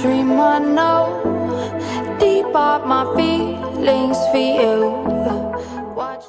dream I know. Deep up my feelings for you. Watch.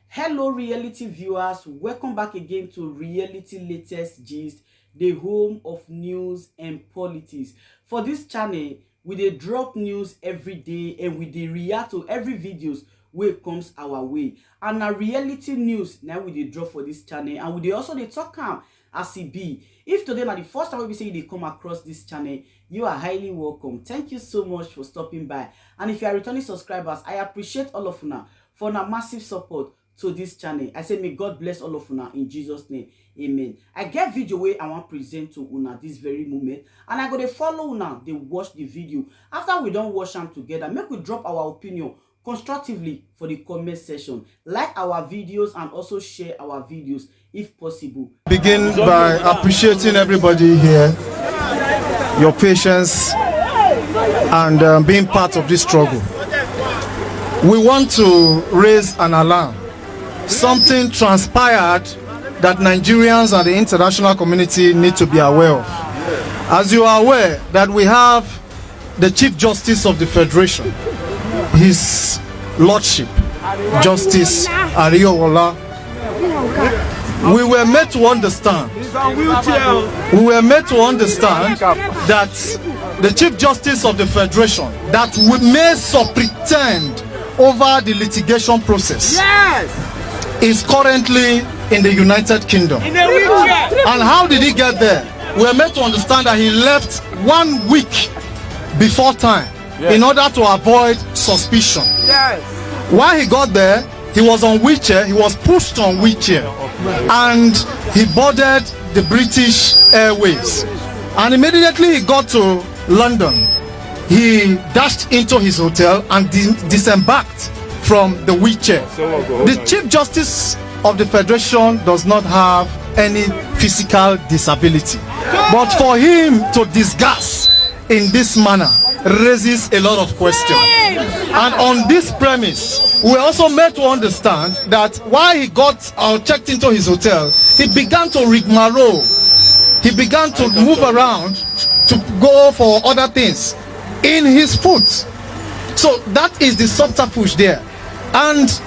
Hello reality viewers, welcome back again to Reality Latest Gist, the home of news and politics. For this channel, we dey drop news every day and we dey react to every videos wey comes our way. And na reality news now we dey drop for this channel, and we dey also dey talk am as e be. If today na the first time we say you dey come across this channel, you are highly welcome. Thank you so much for stopping by. And if you are returning subscribers, I appreciate all of una for una massive support to this channel. I say may God bless all of una in Jesus name. Amen. I get video where I want present to una this very moment, and I go to follow una, they watch the video. After we don't watch them together, make we drop our opinion constructively for the comment section. Like our videos and also share our videos if possible. Begin by appreciating everybody here, your patience and being part of this struggle. We want to raise an alarm. Something transpired that Nigerians and the international community need to be aware of. As you are aware that we have the Chief Justice of the Federation, His Lordship, Justice Sèériøus. We were made to understand that the Chief Justice of the Federation that may pretend over the litigation process is currently in the United Kingdom. And how did he get there? We are made to understand that he left 1 week before time in order to avoid suspicion. While he got there, he was on wheelchair, he was pushed on wheelchair, and he boarded the British Airways. And immediately he got to London, he dashed into his hotel and disembarked from the wheelchair. The Chief Justice of the Federation does not have any physical disability, but for him to discuss in this manner raises a lot of questions. And on this premise, we also made to understand that while he got checked into his hotel, he began to rigmarole. He began to move around to go for other things in his foot. So that is the subterfuge there. And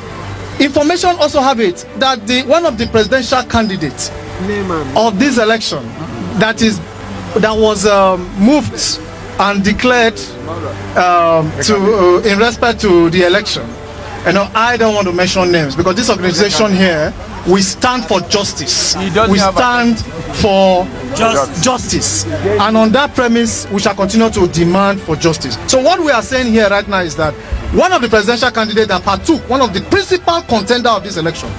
information also have it that one of the presidential candidates of this election that was moved and declared in respect to the election. You know, I don't want to mention names because this organization here, we stand for justice. We stand for justice. And on that premise, we shall continue to demand for justice. So what we are saying here right now is that one of the presidential candidates that partook, one of the principal contenders of this election,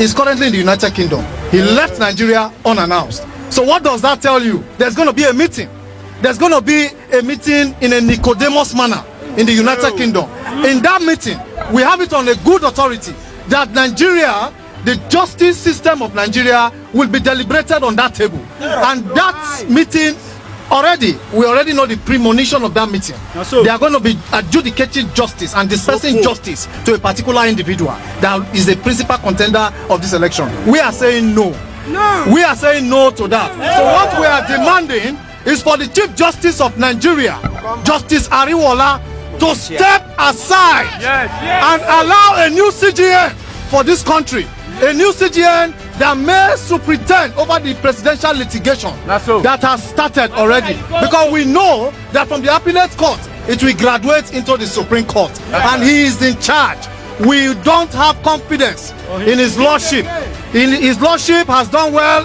is currently in the United Kingdom. He left Nigeria unannounced. So what does that tell you? There's going to be a meeting. There's going to be a meeting in a Nicodemus manner in the United Kingdom. In that meeting, we have it on a good authority that Nigeria, the justice system of Nigeria, will be deliberated on that table. And that meeting, we already know the premonition of that meeting. They are going to be adjudicating justice and dispensing justice to a particular individual that is the principal contender of this election. We are saying no. We are saying no to that. So what we are demanding is for the Chief Justice of Nigeria, Justice Sèériøus, to step aside and allow a new CGN for this country. A new CGN that may superintend over the presidential litigation that has started already. Because we know that from the appellate court, it will graduate into the Supreme Court. And he is in charge. We don't have confidence in his lordship. His lordship has done well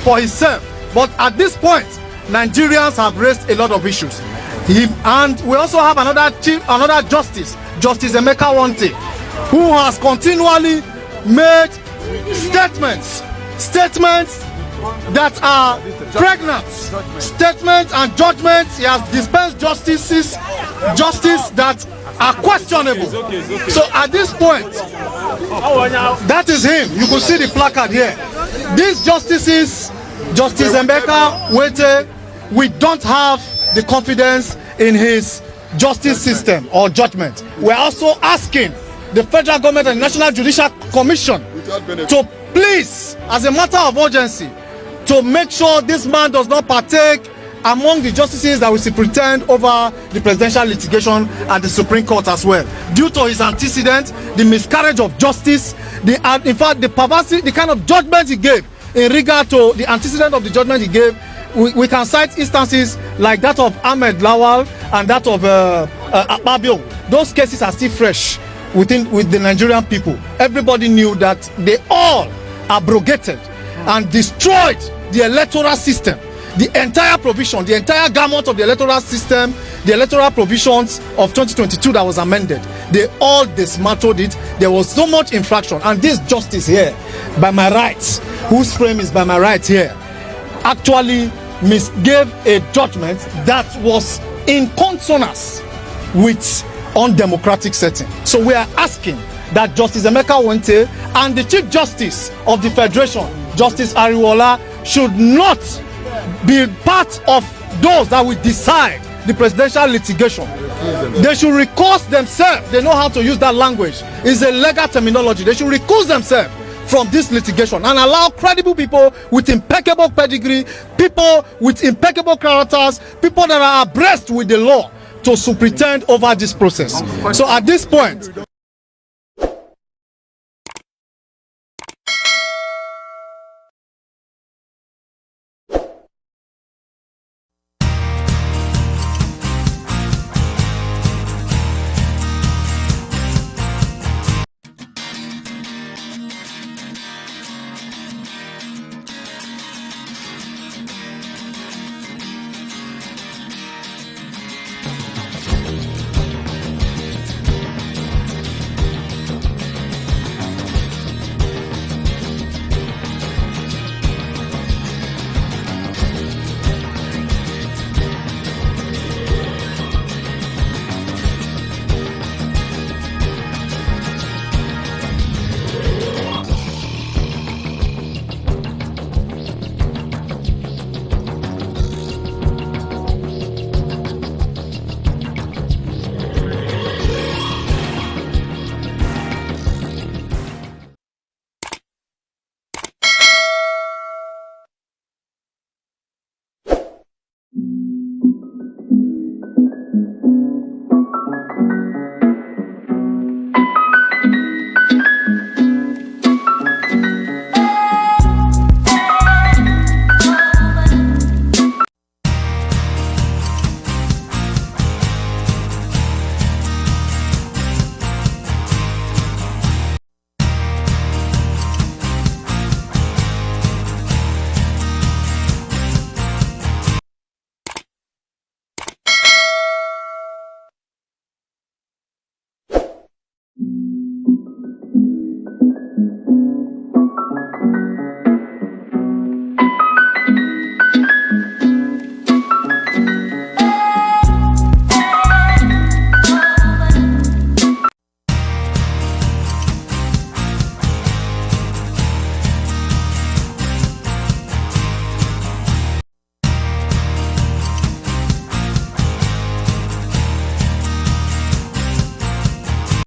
for himself. But at this point, Nigerians have raised a lot of issues. And we also have another justice, Justice Emeka Wante, who has continually made statements that are pregnant, statements and judgments. He has dispensed justice that are questionable. So at this point, that is him. You can see the placard here. These justices, Justice Emeka Wante, we don't have the confidence in his justice system or judgment. We're also asking the federal government and National Judicial Commission to please, as a matter of urgency, to make sure this man does not partake among the justices that will superintend over the presidential litigation at the Supreme Court as well, due to his antecedent, the miscarriage of justice, in fact, the perversity, the kind of judgment he gave in regard to the antecedent of the judgment he gave. We can cite instances like that of Ahmed Lawal and that of Akpabio. Those cases are still fresh with the Nigerian people. Everybody knew that they all abrogated and destroyed the electoral system. The entire provision, the entire gamut of the electoral system, the electoral provisions of 2022 that was amended, they all dismantled it. There was so much infraction, and this justice here, by my rights, whose frame is by my rights here, actually gave a judgment that was in consonance with undemocratic setting. So we are asking that Justice Emeka Wente and the Chief Justice of the Federation, Justice Ariwola, should not be part of those that will decide the presidential litigation. They should recuse themselves. They know how to use that language. It's a legal terminology. They should recuse themselves from this litigation and allow credible people with impeccable pedigree, people with impeccable characters, people that are abreast with the law to superintend over this process. So at this point,